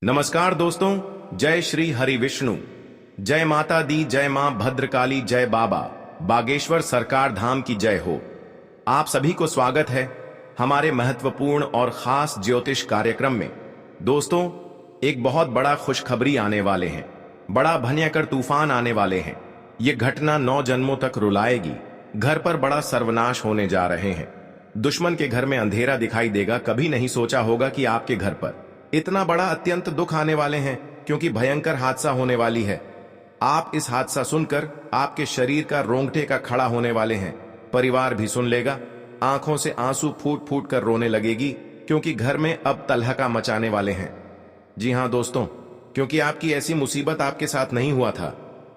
नमस्कार दोस्तों, जय श्री हरि विष्णु, जय माता दी, जय मां भद्रकाली, जय बाबा बागेश्वर सरकार धाम की जय हो। आप सभी को स्वागत है हमारे महत्वपूर्ण और खास ज्योतिष कार्यक्रम में। दोस्तों, एक बहुत बड़ा खुशखबरी आने वाले हैं, बड़ा भयंकर तूफान आने वाले हैं। ये घटना 9 जन्मों तक रुलाएगी। घर पर बड़ा सर्वनाश होने जा रहे हैं। दुश्मन के घर में अंधेरा दिखाई देगा। कभी नहीं सोचा होगा कि आपके घर पर इतना बड़ा अत्यंत दुख आने वाले हैं, क्योंकि भयंकर हादसा होने वाली है। आप इस हादसा सुनकर आपके शरीर का रोंगटे का खड़ा होने वाले हैं। परिवार भी सुन लेगा, आंखों से आंसू फूट फूट कर रोने लगेगी, क्योंकि घर में अब तलहका मचाने वाले हैं। जी हां दोस्तों, क्योंकि आपकी ऐसी मुसीबत आपके साथ नहीं हुआ था,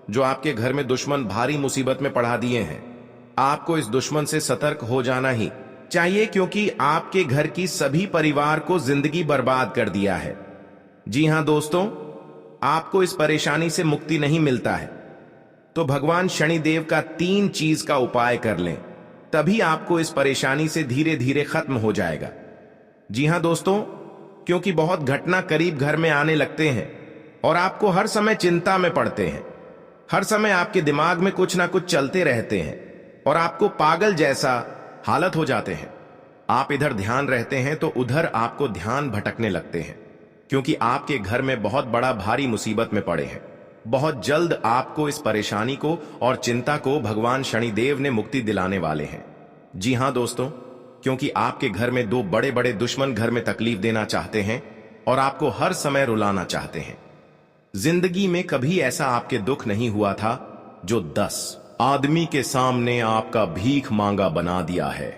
जो आपके घर में दुश्मन भारी मुसीबत में पड़ा दिए हैं। आपको इस दुश्मन से सतर्क हो जाना ही चाहिए, क्योंकि आपके घर की सभी परिवार को जिंदगी बर्बाद कर दिया है। जी हां दोस्तों, आपको इस परेशानी से मुक्ति नहीं मिलता है, तो भगवान शनिदेव का 3 चीज का उपाय कर लें, तभी आपको इस परेशानी से धीरे धीरे खत्म हो जाएगा। जी हां दोस्तों, क्योंकि बहुत घटना करीब घर में आने लगते हैं और आपको हर समय चिंता में पड़ते हैं। हर समय आपके दिमाग में कुछ ना कुछ चलते रहते हैं और आपको पागल जैसा हालत हो जाते हैं। आप इधर ध्यान रहते हैं तो उधर आपको ध्यान भटकने लगते हैं, क्योंकि आपके घर में बहुत बड़ा भारी मुसीबत में पड़े हैं। बहुत जल्द आपको इस परेशानी को और चिंता को भगवान शनिदेव ने मुक्ति दिलाने वाले हैं। जी हां दोस्तों, क्योंकि आपके घर में 2 बड़े बड़े दुश्मन घर में तकलीफ देना चाहते हैं और आपको हर समय रुलाना चाहते हैं। जिंदगी में कभी ऐसा आपके दुख नहीं हुआ था जो 10 आदमी के सामने आपका भीख मांगा बना दिया है।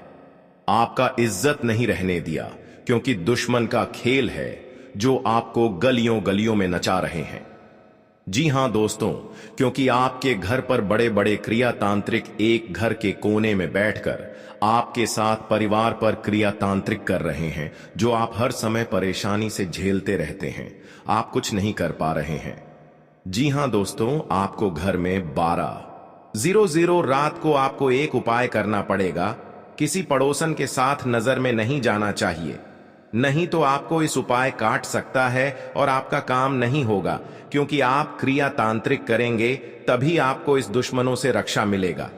आपका इज्जत नहीं रहने दिया, क्योंकि दुश्मन का खेल है जो आपको गलियों गलियों में नचा रहे हैं। जी हां दोस्तों, क्योंकि आपके घर पर बड़े बड़े क्रियातांत्रिक एक घर के कोने में बैठकर आपके साथ परिवार पर क्रियातांत्रिक कर रहे हैं, जो आप हर समय परेशानी से झेलते रहते हैं। आप कुछ नहीं कर पा रहे हैं। जी हां दोस्तों, आपको घर में 12:00 रात को आपको एक उपाय करना पड़ेगा। किसी पड़ोसन के साथ नजर में नहीं जाना चाहिए, नहीं तो आपको इस उपाय काट सकता है और आपका काम नहीं होगा, क्योंकि आप क्रिया तांत्रिक करेंगे तभी आपको इस दुश्मनों से रक्षा मिलेगा।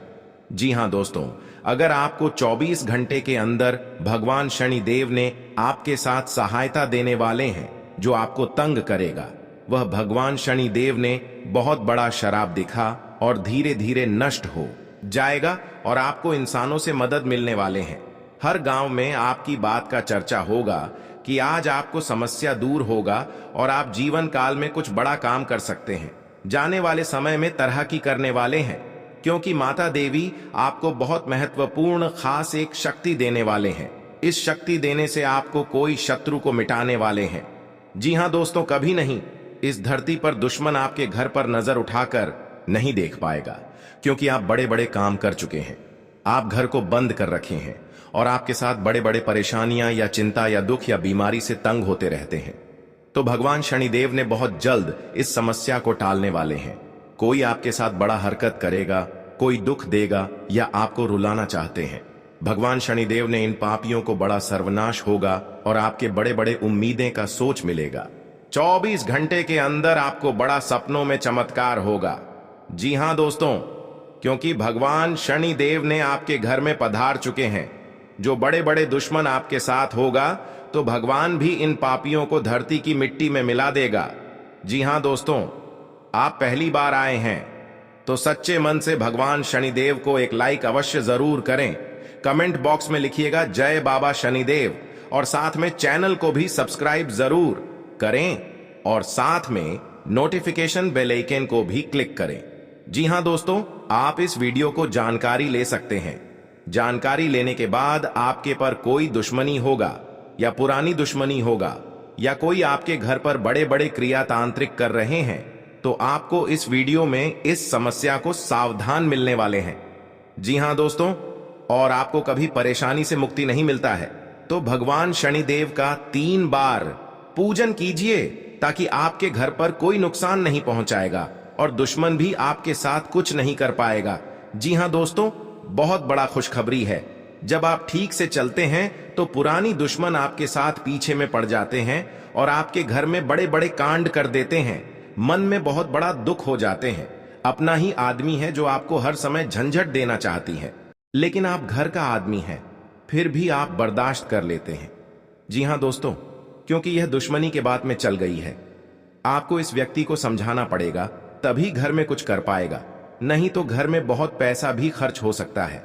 जी हां दोस्तों, अगर आपको 24 घंटे के अंदर भगवान शनिदेव ने आपके साथ सहायता देने वाले हैं जो आपको तंग करेगा, वह भगवान शनिदेव ने बहुत बड़ा शराब दिखा और धीरे धीरे नष्ट हो जाएगा और आपको इंसानों से मदद मिलने वाले हैं। हर गांव में आपकी बात का चर्चा होगा कि आज आपको समस्या दूर होगा और आप जीवन काल में कुछ बड़ा काम कर सकते हैं। जाने वाले समय में तरक्की करने वाले हैं, क्योंकि माता देवी आपको बहुत महत्वपूर्ण खास एक शक्ति देने वाले हैं। इस शक्ति देने से आपको कोई शत्रु को मिटाने वाले हैं। जी हां दोस्तों, कभी नहीं इस धरती पर दुश्मन आपके घर पर नजर उठाकर नहीं देख पाएगा, क्योंकि आप बड़े बड़े काम कर चुके हैं। आप घर को बंद कर रखे हैं और आपके साथ बड़े बड़े परेशानियां या चिंता या दुख या बीमारी से तंग होते रहते हैं। तो भगवान शनिदेव ने बहुत जल्द इस समस्या को टालने वाले हैं। कोई आपके साथ बड़ा हरकत करेगा, कोई दुख देगा या आपको रुलाना चाहते हैं, भगवान शनिदेव ने इन पापियों को बड़ा सर्वनाश होगा और आपके बड़े बड़े उम्मीदें का सोच मिलेगा। 24 घंटे के अंदर आपको बड़ा सपनों में चमत्कार होगा। जी हां दोस्तों, क्योंकि भगवान शनिदेव ने आपके घर में पधार चुके हैं। जो बड़े बड़े दुश्मन आपके साथ होगा, तो भगवान भी इन पापियों को धरती की मिट्टी में मिला देगा। जी हां दोस्तों, आप पहली बार आए हैं तो सच्चे मन से भगवान शनिदेव को एक लाइक अवश्य जरूर करें। कमेंट बॉक्स में लिखिएगा जय बाबा शनिदेव और साथ में चैनल को भी सब्सक्राइब जरूर करें और साथ में नोटिफिकेशन बेल आइकन को भी क्लिक करें। जी हां दोस्तों, आप इस वीडियो को जानकारी ले सकते हैं। जानकारी लेने के बाद आपके पर कोई दुश्मनी होगा या पुरानी दुश्मनी होगा या कोई आपके घर पर बड़े बड़े क्रियातांत्रिक कर रहे हैं, तो आपको इस वीडियो में इस समस्या को सावधान मिलने वाले हैं। जी हां दोस्तों, और आपको कभी परेशानी से मुक्ति नहीं मिलता है, तो भगवान शनिदेव का 3 बार पूजन कीजिए, ताकि आपके घर पर कोई नुकसान नहीं पहुंचाएगा और दुश्मन भी आपके साथ कुछ नहीं कर पाएगा। जी हां दोस्तों, बहुत बड़ा खुशखबरी है। जब आप ठीक से चलते हैं तो पुरानी दुश्मन आपके साथ पीछे में पड़ जाते हैं और आपके घर में बड़े बड़े कांड कर देते हैं, मन में बहुत बड़ा दुख हो जाते हैं। अपना ही आदमी है जो आपको हर समय झंझट देना चाहती है, लेकिन आप घर का आदमी हैं, फिर भी आप बर्दाश्त कर लेते हैं। जी हां दोस्तों, क्योंकि यह दुश्मनी के बात में चल गई है। आपको इस व्यक्ति को समझाना पड़ेगा, तभी घर में कुछ कर पाएगा, नहीं तो घर में बहुत पैसा भी खर्च हो सकता है।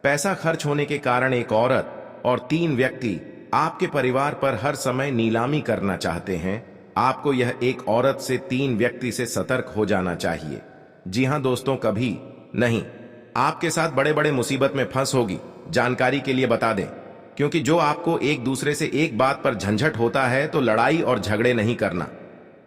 पैसा खर्च होने के कारण एक औरत और 3 व्यक्ति आपके परिवार पर हर समय नीलामी करना चाहते हैं। आपको यह एक औरत से 3 व्यक्ति से सतर्क हो जाना चाहिए। जी हां दोस्तों, कभी नहीं आपके साथ बड़े बड़े मुसीबत में फंस होगी। जानकारी के लिए बता दें, क्योंकि जो आपको एक दूसरे से एक बात पर झंझट होता है तो लड़ाई और झगड़े नहीं करना,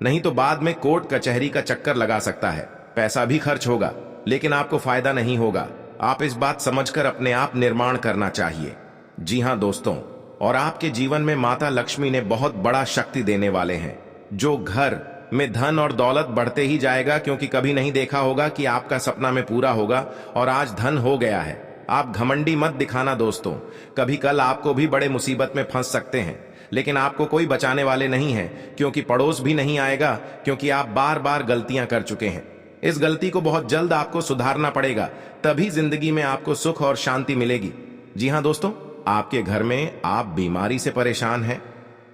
नहीं तो बाद में कोर्ट कचहरी का चक्कर लगा सकता है। पैसा भी खर्च होगा, लेकिन आपको फायदा नहीं होगा। आप इस बात समझकर अपने आप निर्माण करना चाहिए। जी हां दोस्तों, और आपके जीवन में माता लक्ष्मी ने बहुत बड़ा शक्ति देने वाले हैं, जो घर में धन और दौलत बढ़ते ही जाएगा। क्योंकि कभी नहीं देखा होगा कि आपका सपना में पूरा होगा और आज धन हो गया है। आप घमंडी मत दिखाना दोस्तों, कभी कल आपको भी बड़े मुसीबत में फंस सकते हैं, लेकिन आपको कोई बचाने वाले नहीं है, क्योंकि पड़ोस भी नहीं आएगा, क्योंकि आप बार बार गलतियां कर चुके हैं। इस गलती को बहुत जल्द आपको सुधारना पड़ेगा, तभी जिंदगी में आपको सुख और शांति मिलेगी। जी हां दोस्तों, आपके घर में आप बीमारी से परेशान हैं,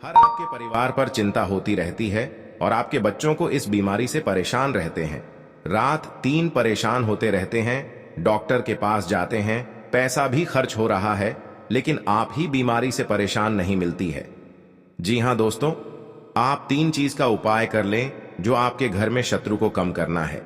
हर आपके परिवार पर चिंता होती रहती है और आपके बच्चों को इस बीमारी से परेशान रहते हैं। रात 3 परेशान होते रहते हैं, डॉक्टर के पास जाते हैं, पैसा भी खर्च हो रहा है, लेकिन आप ही बीमारी से परेशान नहीं मिलती है। जी हां दोस्तों, आप 3 चीज का उपाय कर लें जो आपके घर में शत्रु को कम करना है।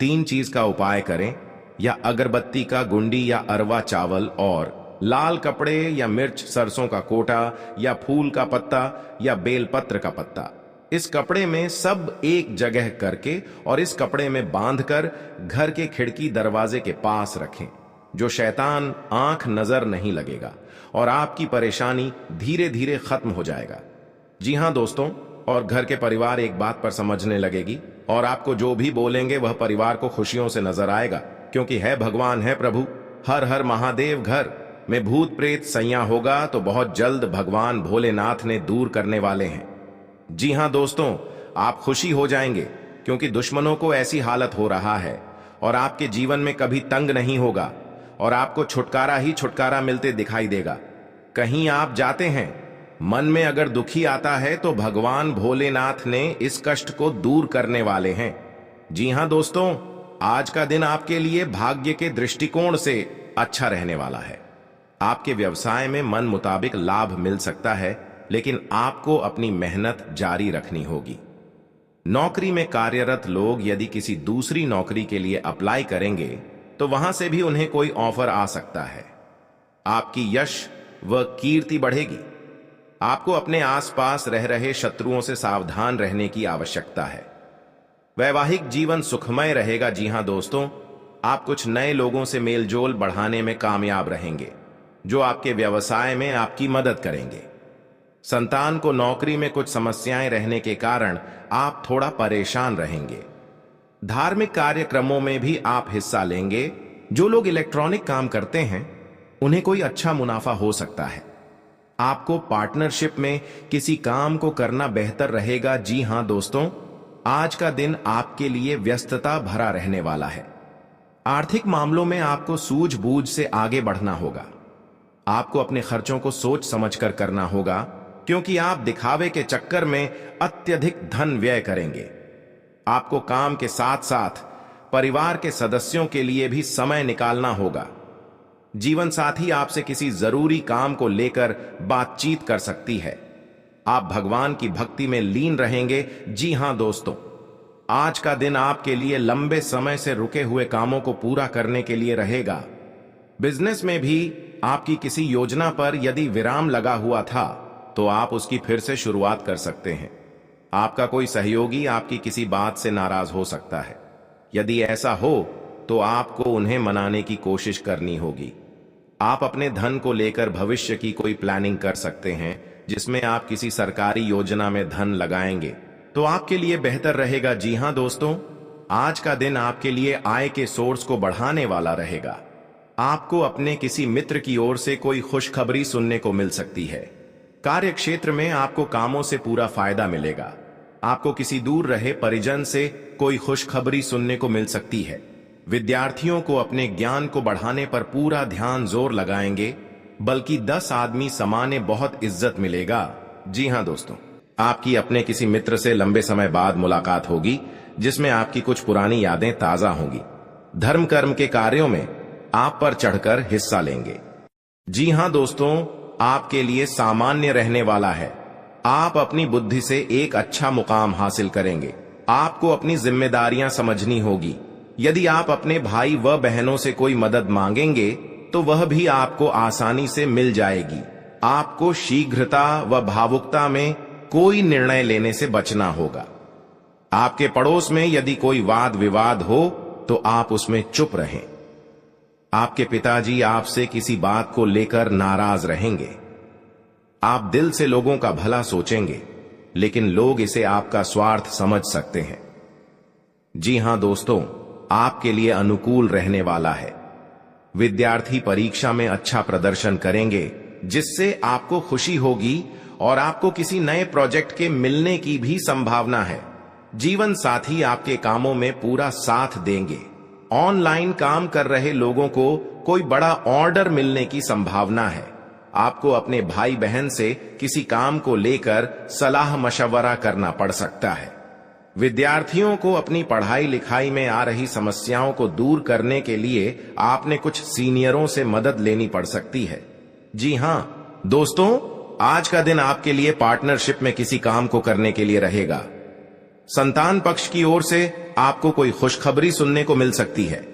3 चीज का उपाय करें, या अगरबत्ती का गुंडी या अरवा चावल और लाल कपड़े या मिर्च, सरसों का कोटा या फूल का पत्ता या बेलपत्र का पत्ता। इस कपड़े में सब एक जगह करके और इस कपड़े में बांधकर घर के खिड़की दरवाजे के पास रखें, जो शैतान आंख नजर नहीं लगेगा और आपकी परेशानी धीरे धीरे खत्म हो जाएगा। जी हां दोस्तों, और घर के परिवार एक बात पर समझने लगेगी और आपको जो भी बोलेंगे वह परिवार को खुशियों से नजर आएगा, क्योंकि है भगवान है प्रभु। हर हर महादेव। घर में भूत प्रेत सैया होगा तो बहुत जल्द भगवान भोलेनाथ ने दूर करने वाले हैं। जी हां दोस्तों, आप खुशी हो जाएंगे, क्योंकि दुश्मनों को ऐसी हालत हो रहा है और आपके जीवन में कभी तंग नहीं होगा और आपको छुटकारा ही छुटकारा मिलते दिखाई देगा। कहीं आप जाते हैं, मन में अगर दुखी आता है तो भगवान भोलेनाथ ने इस कष्ट को दूर करने वाले हैं। जी हां दोस्तों, आज का दिन आपके लिए भाग्य के दृष्टिकोण से अच्छा रहने वाला है। आपके व्यवसाय में मन मुताबिक लाभ मिल सकता है, लेकिन आपको अपनी मेहनत जारी रखनी होगी। नौकरी में कार्यरत लोग यदि किसी दूसरी नौकरी के लिए अप्लाई करेंगे तो वहां से भी उन्हें कोई ऑफर आ सकता है। आपकी यश व कीर्ति बढ़ेगी। आपको अपने आसपास रह रहे शत्रुओं से सावधान रहने की आवश्यकता है। वैवाहिक जीवन सुखमय रहेगा। जी हां दोस्तों, आप कुछ नए लोगों से मेलजोल बढ़ाने में कामयाब रहेंगे, जो आपके व्यवसाय में आपकी मदद करेंगे। संतान को नौकरी में कुछ समस्याएं रहने के कारण आप थोड़ा परेशान रहेंगे। धार्मिक कार्यक्रमों में भी आप हिस्सा लेंगे। जो लोग इलेक्ट्रॉनिक काम करते हैं उन्हें कोई अच्छा मुनाफा हो सकता है। आपको पार्टनरशिप में किसी काम को करना बेहतर रहेगा। जी हां दोस्तों, आज का दिन आपके लिए व्यस्तता भरा रहने वाला है। आर्थिक मामलों में आपको सूझबूझ से आगे बढ़ना होगा। आपको अपने खर्चों को सोच समझकर करना होगा, क्योंकि आप दिखावे के चक्कर में अत्यधिक धन व्यय करेंगे। आपको काम के साथ साथ परिवार के सदस्यों के लिए भी समय निकालना होगा। जीवन साथी आपसे किसी जरूरी काम को लेकर बातचीत कर सकती है। आप भगवान की भक्ति में लीन रहेंगे। जी हां दोस्तों, आज का दिन आपके लिए लंबे समय से रुके हुए कामों को पूरा करने के लिए रहेगा। बिजनेस में भी आपकी किसी योजना पर यदि विराम लगा हुआ था तो आप उसकी फिर से शुरुआत कर सकते हैं। आपका कोई सहयोगी आपकी किसी बात से नाराज हो सकता है। यदि ऐसा हो तो आपको उन्हें मनाने की कोशिश करनी होगी। आप अपने धन को लेकर भविष्य की कोई प्लानिंग कर सकते हैं, जिसमें आप किसी सरकारी योजना में धन लगाएंगे तो आपके लिए बेहतर रहेगा। जी हां दोस्तों, आज का दिन आपके लिए आय के सोर्स को बढ़ाने वाला रहेगा। आपको अपने किसी मित्र की ओर से कोई खुशखबरी सुनने को मिल सकती है। कार्य क्षेत्र में आपको कामों से पूरा फायदा मिलेगा। आपको किसी दूर रहे परिजन से कोई खुशखबरी सुनने को मिल सकती है। विद्यार्थियों को अपने ज्ञान को बढ़ाने पर पूरा ध्यान जोर लगाएंगे, बल्कि 10 आदमी समाने बहुत इज्जत मिलेगा। जी हां दोस्तों, आपकी अपने किसी मित्र से लंबे समय बाद मुलाकात होगी, जिसमें आपकी कुछ पुरानी यादें ताजा होंगी। धर्म कर्म के कार्यों में आप पर चढ़कर हिस्सा लेंगे। जी हां दोस्तों, आपके लिए सामान्य रहने वाला है। आप अपनी बुद्धि से एक अच्छा मुकाम हासिल करेंगे। आपको अपनी जिम्मेदारियां समझनी होगी। यदि आप अपने भाई व बहनों से कोई मदद मांगेंगे तो वह भी आपको आसानी से मिल जाएगी। आपको शीघ्रता व भावुकता में कोई निर्णय लेने से बचना होगा। आपके पड़ोस में यदि कोई वाद विवाद हो तो आप उसमें चुप रहें। आपके पिताजी आपसे किसी बात को लेकर नाराज रहेंगे। आप दिल से लोगों का भला सोचेंगे, लेकिन लोग इसे आपका स्वार्थ समझ सकते हैं। जी हां दोस्तों, आपके लिए अनुकूल रहने वाला है। विद्यार्थी परीक्षा में अच्छा प्रदर्शन करेंगे, जिससे आपको खुशी होगी और आपको किसी नए प्रोजेक्ट के मिलने की भी संभावना है। जीवन साथी आपके कामों में पूरा साथ देंगे। ऑनलाइन काम कर रहे लोगों को कोई बड़ा ऑर्डर मिलने की संभावना है। आपको अपने भाई बहन से किसी काम को लेकर सलाह मशवरा करना पड़ सकता है। विद्यार्थियों को अपनी पढ़ाई लिखाई में आ रही समस्याओं को दूर करने के लिए आपने कुछ सीनियरों से मदद लेनी पड़ सकती है। जी हां दोस्तों, आज का दिन आपके लिए पार्टनरशिप में किसी काम को करने के लिए रहेगा। संतान पक्ष की ओर से आपको कोई खुशखबरी सुनने को मिल सकती है।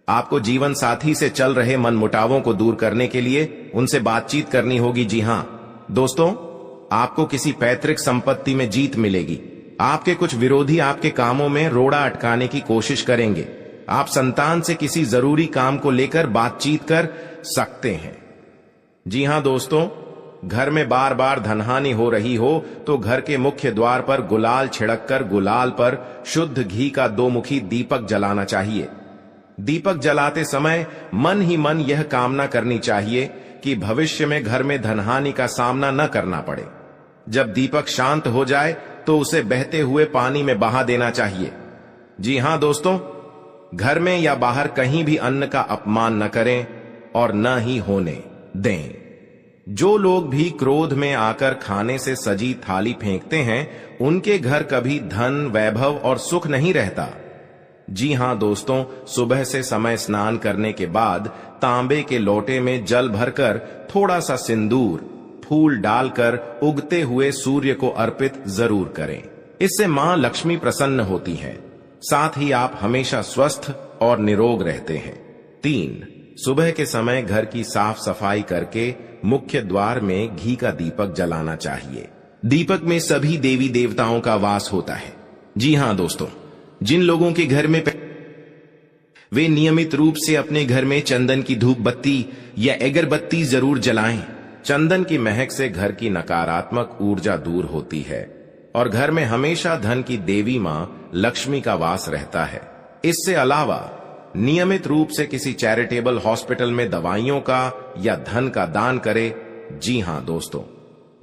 आपको जीवन साथी से चल रहे मनमुटावों को दूर करने के लिए उनसे बातचीत करनी होगी। जी हां दोस्तों, आपको किसी पैतृक संपत्ति में जीत मिलेगी। आपके कुछ विरोधी आपके कामों में रोड़ा अटकाने की कोशिश करेंगे। आप संतान से किसी जरूरी काम को लेकर बातचीत कर सकते हैं। जी हां दोस्तों, घर में बार बार धनहानि हो रही हो तो घर के मुख्य द्वार पर गुलाल छिड़ककर गुलाल पर शुद्ध घी का 2 मुखी दीपक जलाना चाहिए। दीपक जलाते समय मन ही मन यह कामना करनी चाहिए कि भविष्य में घर में धनहानि का सामना न करना पड़े। जब दीपक शांत हो जाए तो उसे बहते हुए पानी में बहा देना चाहिए। जी हां दोस्तों, घर में या बाहर कहीं भी अन्न का अपमान न करें और न ही होने दें। जो लोग भी क्रोध में आकर खाने से सजी थाली फेंकते हैं, उनके घर कभी धन, वैभव और सुख नहीं रहता। जी हां दोस्तों, सुबह से समय स्नान करने के बाद तांबे के लोटे में जल भरकर थोड़ा सा सिंदूर, फूल डालकर उगते हुए सूर्य को अर्पित जरूर करें। इससे मां लक्ष्मी प्रसन्न होती है। साथ ही आप हमेशा स्वस्थ और निरोग रहते हैं। 3, सुबह के समय घर की साफ सफाई करके मुख्य द्वार में घी का दीपक जलाना चाहिए। दीपक में सभी देवी देवताओं का वास होता है। जी हां दोस्तों, जिन लोगों के घर में वे नियमित रूप से अपने घर में चंदन की धूप बत्ती या अगरबत्ती जरूर जलाएं। चंदन की महक से घर की नकारात्मक ऊर्जा दूर होती है और घर में हमेशा धन की देवी मां लक्ष्मी का वास रहता है। इससे अलावा नियमित रूप से किसी चैरिटेबल हॉस्पिटल में दवाइयों का या धन का दान करे। जी हां दोस्तों,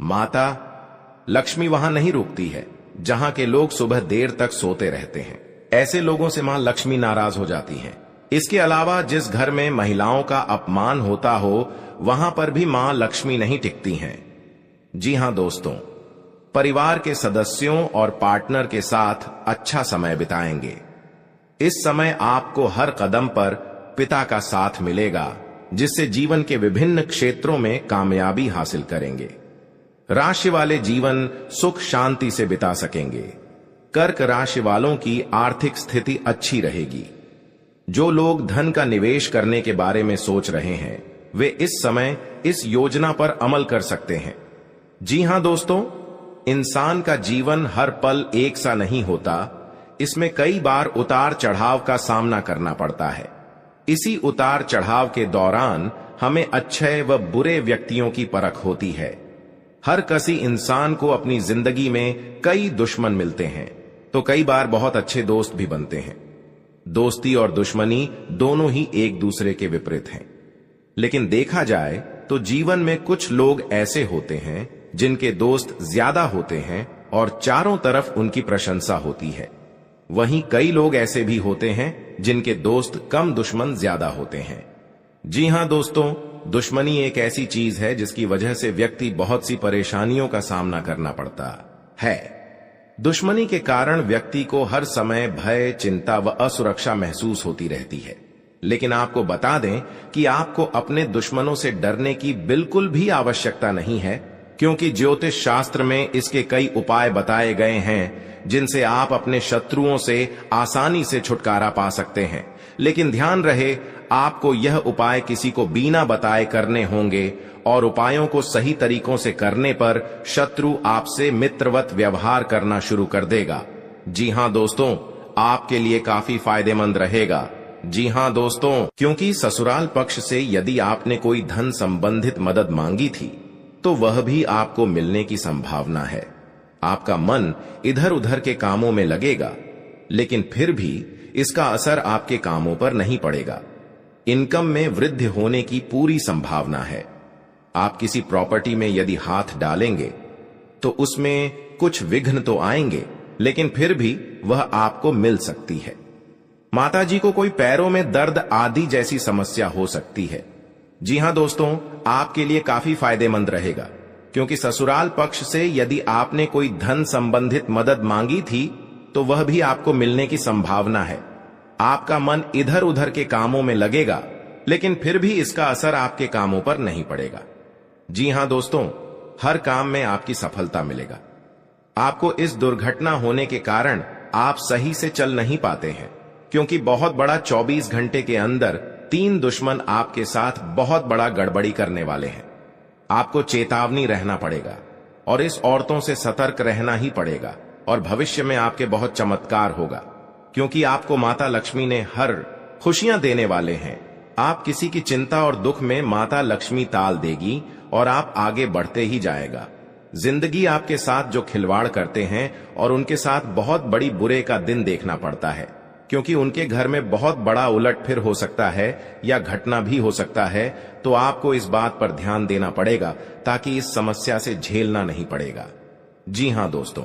माता लक्ष्मी वहां नहीं रुकती है जहां के लोग सुबह देर तक सोते रहते हैं। ऐसे लोगों से मां लक्ष्मी नाराज हो जाती हैं। इसके अलावा जिस घर में महिलाओं का अपमान होता हो, वहां पर भी मां लक्ष्मी नहीं टिकती हैं। जी हां दोस्तों, परिवार के सदस्यों और पार्टनर के साथ अच्छा समय बिताएंगे। इस समय आपको हर कदम पर पिता का साथ मिलेगा, जिससे जीवन के विभिन्न क्षेत्रों में कामयाबी हासिल करेंगे। राशि वाले जीवन सुख शांति से बिता सकेंगे। कर्क राशि वालों की आर्थिक स्थिति अच्छी रहेगी। जो लोग धन का निवेश करने के बारे में सोच रहे हैं, वे इस समय इस योजना पर अमल कर सकते हैं। जी हां दोस्तों, इंसान का जीवन हर पल एक सा नहीं होता। इसमें कई बार उतार चढ़ाव का सामना करना पड़ता है। इसी उतार चढ़ाव के दौरान हमें अच्छे व बुरे व्यक्तियों की परख होती है। हर किसी इंसान को अपनी जिंदगी में कई दुश्मन मिलते हैं, तो कई बार बहुत अच्छे दोस्त भी बनते हैं। दोस्ती और दुश्मनी दोनों ही एक दूसरे के विपरीत हैं। लेकिन देखा जाए तो जीवन में कुछ लोग ऐसे होते हैं जिनके दोस्त ज्यादा होते हैं और चारों तरफ उनकी प्रशंसा होती है। वहीं कई लोग ऐसे भी होते हैं जिनके दोस्त कम, दुश्मन ज्यादा होते हैं। जी हां दोस्तों, दुश्मनी एक ऐसी चीज है जिसकी वजह से व्यक्ति बहुत सी परेशानियों का सामना करना पड़ता है। दुश्मनी के कारण व्यक्ति को हर समय भय, चिंता व असुरक्षा महसूस होती रहती है। लेकिन आपको बता दें कि आपको अपने दुश्मनों से डरने की बिल्कुल भी आवश्यकता नहीं है, क्योंकि ज्योतिष शास्त्र में इसके कई उपाय बताए गए हैं जिनसे आप अपने शत्रुओं से आसानी से छुटकारा पा सकते हैं। लेकिन ध्यान रहे, आपको यह उपाय किसी को बिना बताए करने होंगे और उपायों को सही तरीकों से करने पर शत्रु आपसे मित्रवत व्यवहार करना शुरू कर देगा। जी हां दोस्तों, आपके लिए काफी फायदेमंद रहेगा। जी हां दोस्तों, क्योंकि ससुराल पक्ष से यदि आपने कोई धन संबंधित मदद मांगी थी तो वह भी आपको मिलने की संभावना है। आपका मन इधर उधर के कामों में लगेगा, लेकिन फिर भी इसका असर आपके कामों पर नहीं पड़ेगा। इनकम में वृद्धि होने की पूरी संभावना है। आप किसी प्रॉपर्टी में यदि हाथ डालेंगे तो उसमें कुछ विघ्न तो आएंगे, लेकिन फिर भी वह आपको मिल सकती है। माताजी को कोई पैरों में दर्द आदि जैसी समस्या हो सकती है। जी हां दोस्तों, आपके लिए काफी फायदेमंद रहेगा, क्योंकि ससुराल पक्ष से यदि आपने कोई धन संबंधित मदद मांगी थी तो वह भी आपको मिलने की संभावना है। आपका मन इधर उधर के कामों में लगेगा, लेकिन फिर भी इसका असर आपके कामों पर नहीं पड़ेगा। जी हां दोस्तों, हर काम में आपकी सफलता मिलेगा। आपको इस दुर्घटना होने के कारण आप सही से चल नहीं पाते हैं, क्योंकि बहुत बड़ा 24 घंटे के अंदर 3 दुश्मन आपके साथ बहुत बड़ा गड़बड़ी करने वाले हैं। आपको चेतावनी रहना पड़ेगा और इस औरतों से सतर्क रहना ही पड़ेगा, और भविष्य में आपके बहुत चमत्कार होगा, क्योंकि आपको माता लक्ष्मी ने हर खुशियां देने वाले हैं। आप किसी की चिंता और दुख में माता लक्ष्मी ताल देगी और आप आगे बढ़ते ही जाएगा। जिंदगी आपके साथ जो खिलवाड़ करते हैं और उनके साथ बहुत बड़ी बुरे का दिन देखना पड़ता है, क्योंकि उनके घर में बहुत बड़ा उलटफेर हो सकता है या घटना भी हो सकता है। तो आपको इस बात पर ध्यान देना पड़ेगा ताकि इस समस्या से झेलना नहीं पड़ेगा। जी हां दोस्तों,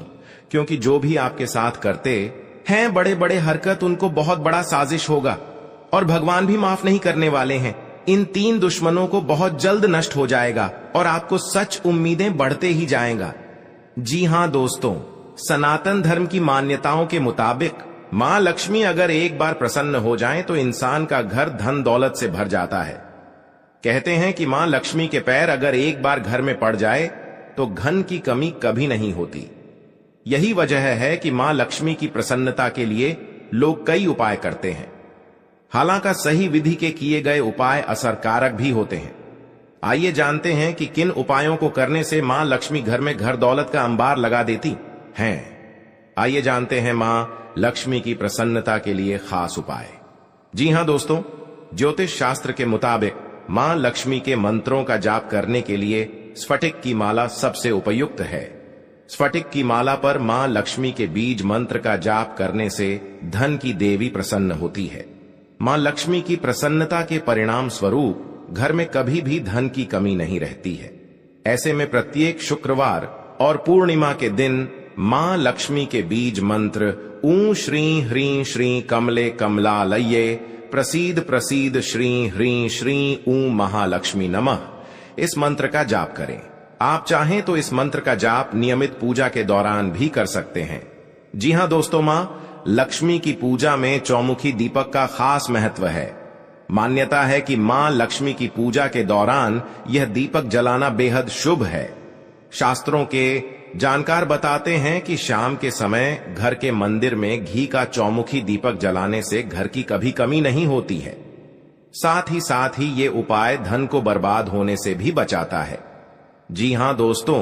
क्योंकि जो भी आपके साथ करते हैं बड़े बड़े हरकत, उनको बहुत बड़ा साजिश होगा और भगवान भी माफ नहीं करने वाले हैं। इन 3 दुश्मनों को बहुत जल्द नष्ट हो जाएगा और आपको सच उम्मीदें बढ़ते ही जाएगा। जी हां दोस्तों, सनातन धर्म की मान्यताओं के मुताबिक मां लक्ष्मी अगर एक बार प्रसन्न हो जाएं तो इंसान का घर धन दौलत से भर जाता है। कहते हैं कि मां लक्ष्मी के पैर अगर एक बार घर में पड़ जाए तो धन की कमी कभी नहीं होती। यही वजह है कि मां लक्ष्मी की प्रसन्नता के लिए लोग कई उपाय करते हैं। हालांकि सही विधि के किए गए उपाय असरकारक भी होते हैं। आइए जानते हैं कि किन उपायों को करने से मां लक्ष्मी घर में घर दौलत का अंबार लगा देती हैं। आइए जानते हैं मां लक्ष्मी की प्रसन्नता के लिए खास उपाय। जी हां दोस्तों, ज्योतिष शास्त्र के मुताबिक मां लक्ष्मी के मंत्रों का जाप करने के लिए स्फटिक की माला सबसे उपयुक्त है। स्फटिक की माला पर मां लक्ष्मी के बीज मंत्र का जाप करने से धन की देवी प्रसन्न होती है। मां लक्ष्मी की प्रसन्नता के परिणाम स्वरूप घर में कभी भी धन की कमी नहीं रहती है। ऐसे में प्रत्येक शुक्रवार और पूर्णिमा के दिन मां लक्ष्मी के बीज मंत्र ऊ श्री ह्रीं श्री कमले कमलालये प्रसीद प्रसीद श्री ह्रीं श्री ऊ महालक्ष्मी नमः, इस मंत्र का जाप करें। आप चाहें तो इस मंत्र का जाप नियमित पूजा के दौरान भी कर सकते हैं। जी हां दोस्तों, मां लक्ष्मी की पूजा में चौमुखी दीपक का खास महत्व है। मान्यता है कि मां लक्ष्मी की पूजा के दौरान यह दीपक जलाना बेहद शुभ है। शास्त्रों के जानकार बताते हैं कि शाम के समय घर के मंदिर में घी का चौमुखी दीपक जलाने से घर की कभी कमी नहीं होती है। साथ ही ये उपाय धन को बर्बाद होने से भी बचाता है। जी हां दोस्तों,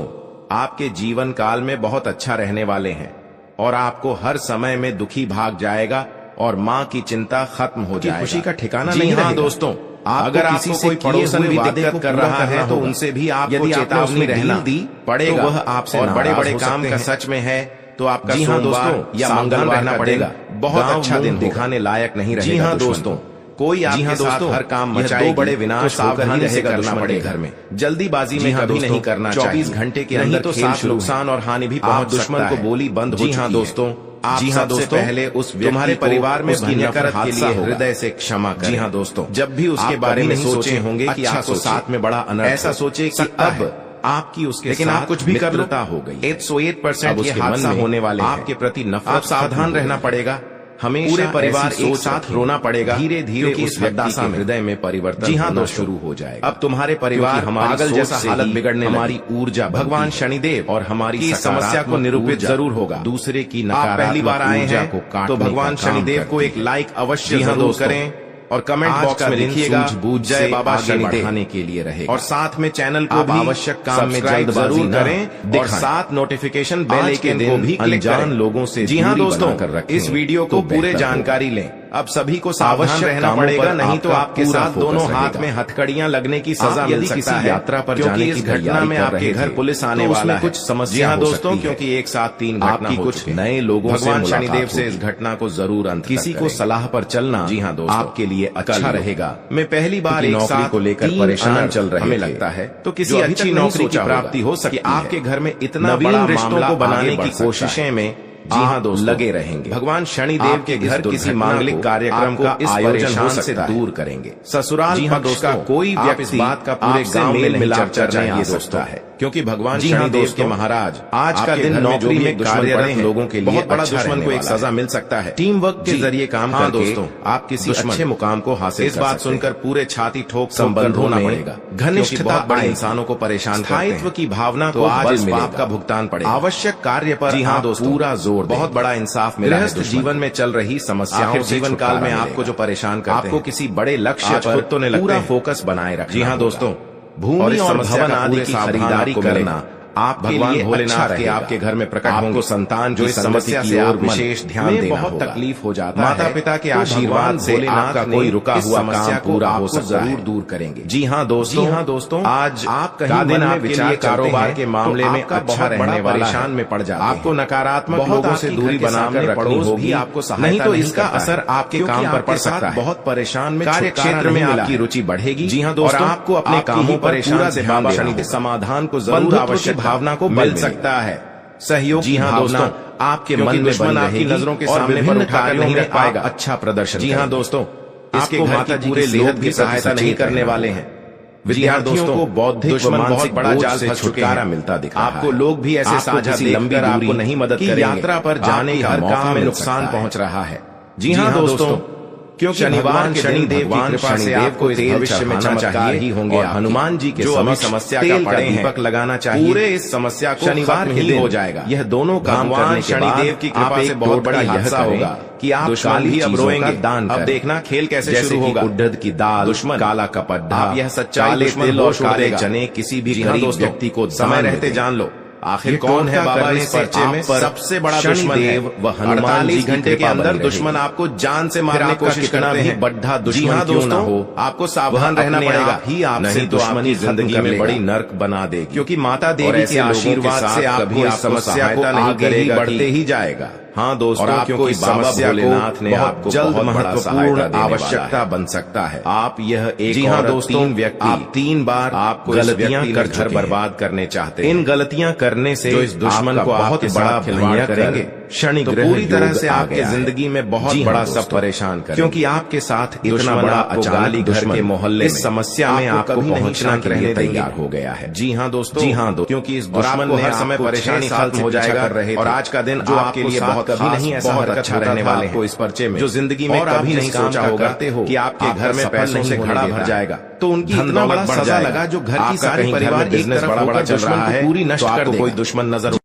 आपके जीवन काल में बहुत अच्छा रहने वाले हैं और आपको हर समय में दुखी भाग जाएगा और मां की चिंता खत्म हो जाएगा। खुशी का ठिकाना नहीं रहेगा। दोस्तों, अगर आपको कोई पड़ोसन भी दिक्कत कर रहा है तो उनसे भी आपको चेतावनी रहना पड़ेगा। तो वह आपसे और बड़े बड़े काम का सच में है तो आपका सोमवार या मंगलवार रहना पड़ेगा। बहुत अच्छा दिन दिखाने लायक नहीं रहेगा। जी हां दोस्तों, कोई आपके साथ हर काम मचाएगी, दो बड़े विनाश तो सावधानी से करना पड़ेगा घर में। जल्दीबाजी में कभी नहीं करना चाहिए। 24 घंटे के अंदर तो साथ नुकसान और हानि भी पहुंच दुश्मन को बोली बंद हो। जी हाँ दोस्तों, जी हाँ दोस्तों, पहले उस तुम्हारे परिवार में उसकी नफरत के लिए हृदय से क्षमा करें। जी हाँ दोस्तों, जब भी उसके बारे में सोचे होंगे कि आपको साथ में बड़ा अनर्थ, ऐसा सोचे कि अब आपकी उसके, लेकिन आप कुछ भी मित्रता हो गई। 101% ये हादसा होने वाले, आपके प्रति नफरत, सावधान रहना पड़ेगा। हमें पूरे परिवार एक साथ रोना पड़ेगा। धीरे धीरे उस व्यक्ति के हृदय में परिवर्तन, जी हाँ दोस्तों, शुरू हो जाएगा। अब तुम्हारे परिवार पागल जैसा हालत बिगड़ने, हमारी ऊर्जा, भगवान शनिदेव और हमारी समस्या को निरूपित जरूर होगा। दूसरे की नकारात्मक पहली बार आए हैं तो भगवान शनिदेव को एक लाइक अवश्य जरूर करें और कमेंट बॉक्स में लिखिएगा जय बाबा शनिदेव बढ़ाने के लिए रहेगा। और साथ में चैनल को भी आवश्यक काम में जल्द जरूर करें और साथ नोटिफिकेशन बेल आइकन को भी अनजान लोगों से, जी हाँ दोस्तों, इस वीडियो को पूरे जानकारी लें। अब सभी को सावधान रहना पड़ेगा, नहीं तो आपके साथ दोनों हाथ में हथकड़ियां लगने की सजा मिल सकता है। यात्रा पर जाने की घटना में आपके घर पुलिस आने वाला है, कुछ समस्या हो दोस्तों, क्योंकि एक साथ 3 घटना कुछ नए लोगों से, भगवान शनिदेव से इस घटना को जरूर अंत किसी को सलाह पर चलना, जी हाँ दोस्तों, आपके लिए अच्छा रहेगा। मैं पहली बार एक साथ को लेकर परेशान चल रहे, हमें लगता है तो किसी अच्छी नौकरी की प्राप्ति हो सकती है। आपके घर में इतना बड़ा रिश्तों को बनाने की कोशिशें में, जी हाँ दोस्तों, लगे रहेंगे। भगवान शनिदेव के घर किसी मांगलिक कार्यक्रम का आयोजन से दूर करेंगे। ससुराल पक्ष का कोई व्यक्ति इस बात का पूरे गांव में मिलाप करने आ सकता है, क्योंकि भगवान शनिदेव के महाराज आज का दिन नौकरी में कार्यरत लोगों के लिए बहुत बड़ा दुश्मन को एक सजा मिल सकता है। टीम वर्क के जरिए काम करके दोस्तों आप किसी अच्छे मुकाम को हासिल, इस बात सुनकर पूरे छाती ठोक संबंध होना पड़ेगा। घनिष्ठता बड़े इंसानों को परेशान, स्थायित्व की भावना को आज इस पाप का भुगतान पड़ेगा। आवश्यक कार्य पर, जी हाँ दोस्तों, पूरा जोर, बहुत बड़ा इंसाफ मिला है। जीवन में चल रही समस्याओं, जीवन काल में आपको जो परेशान करते हैं, आपको किसी बड़े लक्ष्य पर पूरा फोकस बनाए रखना। जी हाँ दोस्तों, भूमि और भवन आदि की खरीदारी करना आप भगवान भोलेनाथ के आपके घर में प्रकट होंगे। संतान जो इस समस्या से आप विशेष ध्यान देना, बहुत तकलीफ हो जाता है। माता पिता के आशीर्वाद से आपका कोई रुका हुआ समस्या पूरा हो सकता है, जरूर दूर करेंगे। जी हाँ दोस्तों, जी हाँ दोस्तों, आज आप कहीं दिन में विचार कारोबार के मामले में अच्छा रहने वाला, परेशान में पड़ जाते हैं। आपको नकारात्मक लोगों से दूरी बनाकर रखनी होगी, आपको नहीं तो इसका असर आपके काम पर पड़ सकता है। बहुत परेशान में, कार्य क्षेत्र में आपकी रुचि बढ़ेगी। जी हाँ दोस्तों, आपको अपने कामों परेशान से बाबा शनिदेव समाधान को जरूर आवश्यक भावना को मिल सकता है। सहयोग, जी हाँ दोस्तों, आपके मन में बनी रहेगी, नजरों के सामने पर उठाकर नहीं रख पाएगा, अच्छा प्रदर्शन। जी हाँ दोस्तों, इसके माता जी पूरे लोग भी सहायता नहीं करने वाले हैं। विद्यार्थियों को बौद्धिक व मानसिक बड़ा जाल से छुटकारा मिलता दिख रहा है। आपको लोग भी ऐसे साझा लंबी दूरी नहीं मदद करेंगे, यात्रा पर जाने हर काम में नुकसान पहुंच रहा है। जी हाँ दोस्तों, क्योंकि शनिवार के शनिदेव की कृपा से आपको इस भविष्य में चमत्कार ही होंगे। हनुमान जी के जो अभी समस्या का पड़े दीपक लगाना चाहिए, पूरे इस समस्या को शनिवार के दिन हो जाएगा। यह दोनों काम करने के बाद शनिदेव की कृपा से बहुत बड़ा हादसा होगा कि आप दुश्मन ही अब रोएंगे। दान अब देखना खेल कैसे शुरू होगा। उड़द की दाल, दुश्मन काला का पड्डा, यह सच्चाई, तिल और काले चने किसी भी गरीब व्यक्ति को समय रहते जान लो। आखिर कौन है बाबा इस पर्चे में सबसे बड़ा दुश्मन है? वह हनुमान जी। घंटे के अंदर दुश्मन आपको जान से मारने की कोशिश करते हैं। बड्ढा दुश्मन क्यों ना हो, आपको सावधान रहना पड़ेगा। ही आपसे दुश्मनी जिंदगी में बड़ी नर्क बना देगी, क्योंकि माता देवी के आशीर्वाद से आप कभी समस्या को नहीं करेगा, बढ़ते ही जाएगा। हाँ दोस्तों, आपको इस समस्या भोलेनाथ ने आपको जल्द महत्वपूर्ण आवश्यकता बन सकता है। आप यह एक, जी हाँ दोस्तों, व्यक्ति आप 3 बार आपको गलतियां कर घर बर्बाद करने चाहते हैं। इन गलतियां करने से जो इस दुश्मन को बहुत बड़ा खिलवाड़ करेंगे, शनि ग्रह पूरी तरह से आपके जिंदगी में बहुत बड़ा सब परेशान करेंगे, क्योंकि आपके साथ इतना बड़ा अचानक घर के मोहल्ले इस समस्या में आपको पहुंचना के लिए तैयार हो गया है। जी हाँ दोस्तों, जी हाँ दोस्तों, क्योंकि इस दुश्मन ने हर समय परेशानी खत्म हो जाएगा और आज का दिन जो आपके लिए बहुत कभी नहीं ऐसा बहुत अच्छा रहने वाले को इस पर्चे में, जो जिंदगी में कभी नहीं सोचा होगा कि आपके घर में पैसों से घड़ा भर जाएगा, तो उनकी इतना बड़ा सजा लगा जो घर की सारी परिवार एक तरफ बड़ा चल रहा है, पूरी नष्ट कर देगा। कोई दुश्मन नजर